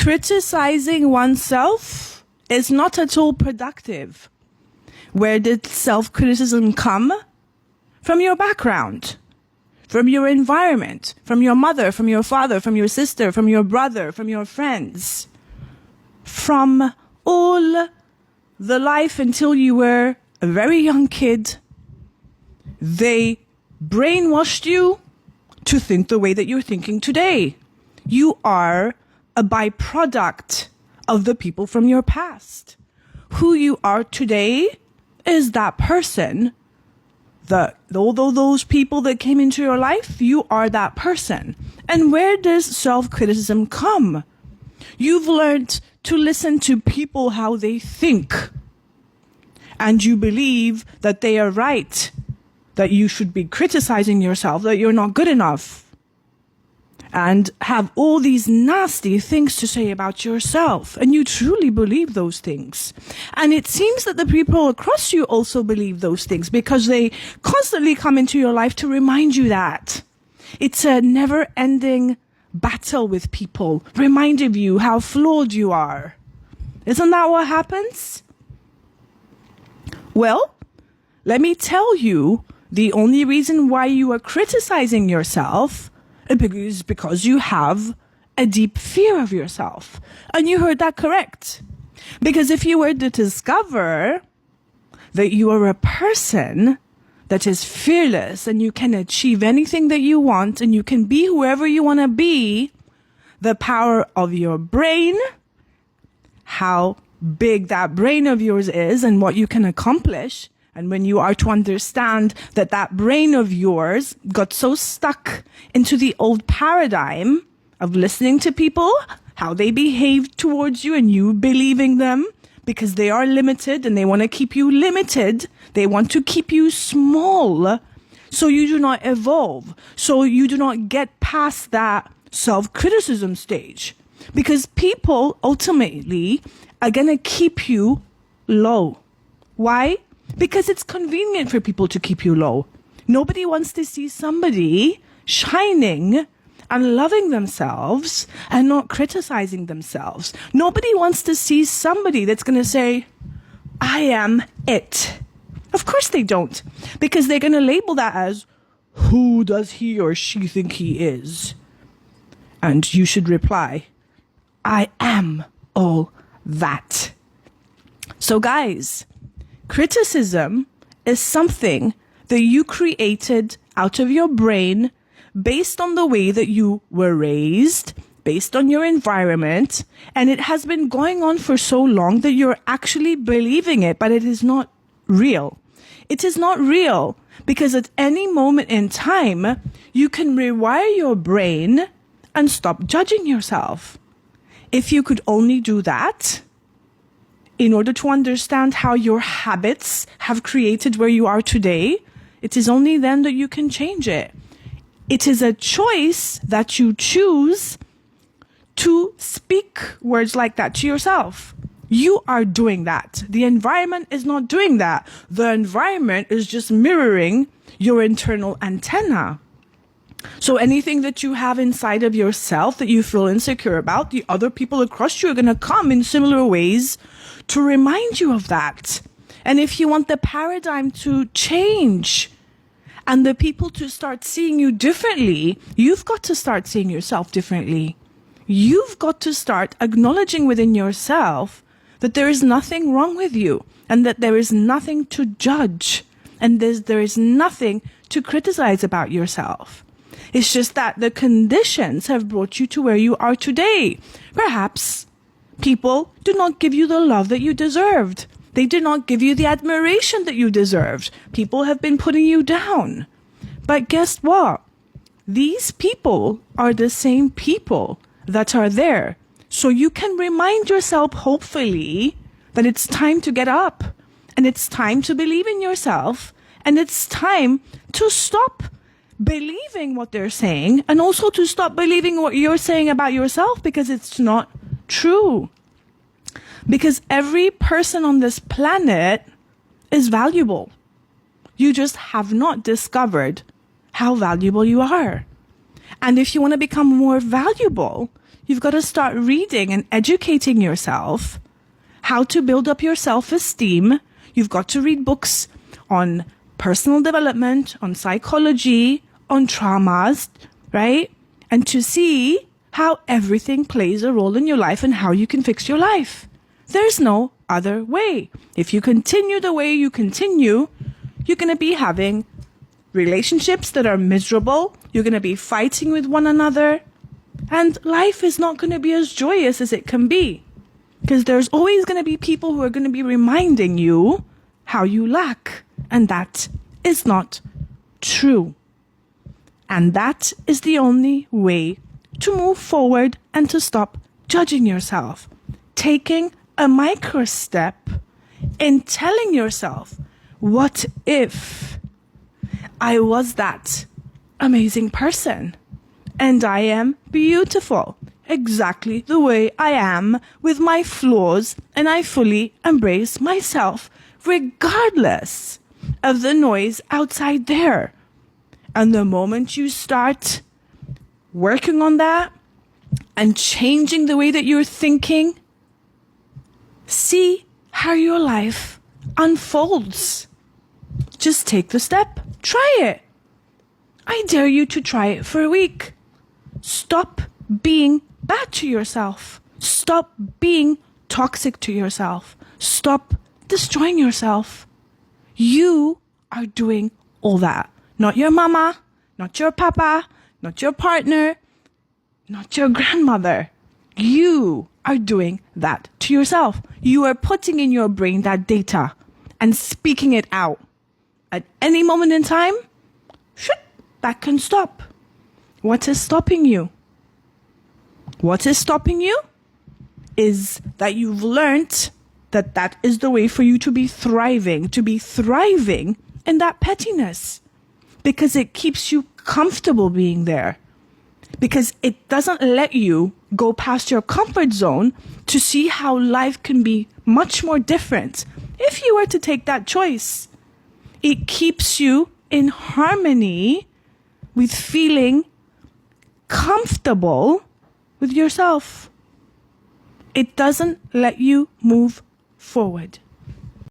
criticizing oneself is not at all productive. Where did self-criticism come? From your background, from your environment, from your mother, from your father, from your sister, from your brother, from your friends, from all the life until you were a very young kid. They brainwashed you to think the way that you're thinking today. You are a byproduct of the people from your past. Who you are today is that person. Although those people that came into your life, you are that person. And where does self-criticism come? You've learned to listen to people how they think. And you believe that they are right, that you should be criticizing yourself, that you're not good enough, and have all these nasty things to say about yourself. And you truly believe those things. And it seems that the people across you also believe those things because they constantly come into your life to remind you that. It's a never-ending battle with people, reminding you how flawed you are. Isn't that what happens? Well, let me tell you, the only reason why you are criticizing yourself is because you have a deep fear of yourself. And you heard that correct. Because if you were to discover that you are a person that is fearless and you can achieve anything that you want and you can be whoever you want to be, the power of your brain, how big that brain of yours is and what you can accomplish. And when you are to understand that that brain of yours got so stuck into the old paradigm of listening to people, how they behave towards you and you believing them because they are limited and they want to keep you limited. They want to keep you small so you do not evolve, so you do not get past that self-criticism stage. Because people ultimately are going to keep you low. Why? Because it's convenient for people to keep you low. Nobody wants to see somebody shining and loving themselves and not criticizing themselves. Nobody wants to see somebody that's going to say, I am it. Of course they don't. Because they're going to label that as, who does he or she think he is? And you should reply, I am all that. So guys, criticism is something that you created out of your brain based on the way that you were raised, based on your environment, and it has been going on for so long that you're actually believing it, but it is not real. It is not real because at any moment in time, you can rewire your brain and stop judging yourself. If you could only do that, in order to understand how your habits have created where you are today, it is only then that you can change it. It is a choice that you choose to speak words like that to yourself. You are doing that. The environment is not doing that. The environment is just mirroring your internal antenna. So anything that you have inside of yourself that you feel insecure about, the other people across you are going to come in similar ways to remind you of that. And if you want the paradigm to change and the people to start seeing you differently, you've got to start seeing yourself differently. You've got to start acknowledging within yourself that there is nothing wrong with you and that there is nothing to judge and there is nothing to criticize about yourself. It's just that the conditions have brought you to where you are today. Perhaps people do not give you the love that you deserved. They did not give you the admiration that you deserved. People have been putting you down. But guess what? These people are the same people that are there. So you can remind yourself, hopefully, that it's time to get up. And it's time to believe in yourself. And it's time to stop believing what they're saying and also to stop believing what you're saying about yourself because it's not true. Because every person on this planet is valuable. You just have not discovered how valuable you are. And if you want to become more valuable, You've got to start reading and educating yourself how to build up your self-esteem. You've got to read books on personal development, on psychology, on traumas, right? And to see how everything plays a role in your life and how you can fix your life. There's no other way. If you continue the way you continue, you're going to be having relationships that are miserable. You're going to be fighting with one another. And life is not going to be as joyous as it can be. Because there's always going to be people who are going to be reminding you how you lack. And that is not true. And that is the only way to move forward and to stop judging yourself. Taking a micro step in telling yourself, what if I was that amazing person and I am beautiful exactly the way I am with my flaws, and I fully embrace myself regardless of the noise outside there. And the moment you start working on that and changing the way that you're thinking, see how your life unfolds. Just take the step. Try it. I dare you to try it for a week. Stop being bad to yourself. Stop being toxic to yourself. Stop destroying yourself. You are doing all that. Not your mama, not your papa, not your partner, not your grandmother. You are doing that to yourself. You are putting in your brain that data and speaking it out. At any moment in time, that can stop. What is stopping you? What is stopping you is that you've learned that that is the way for you to be thriving in that pettiness. Because it keeps you comfortable being there. Because it doesn't let you go past your comfort zone to see how life can be much more different if you were to take that choice. It keeps you in harmony with feeling comfortable with yourself. It doesn't let you move forward.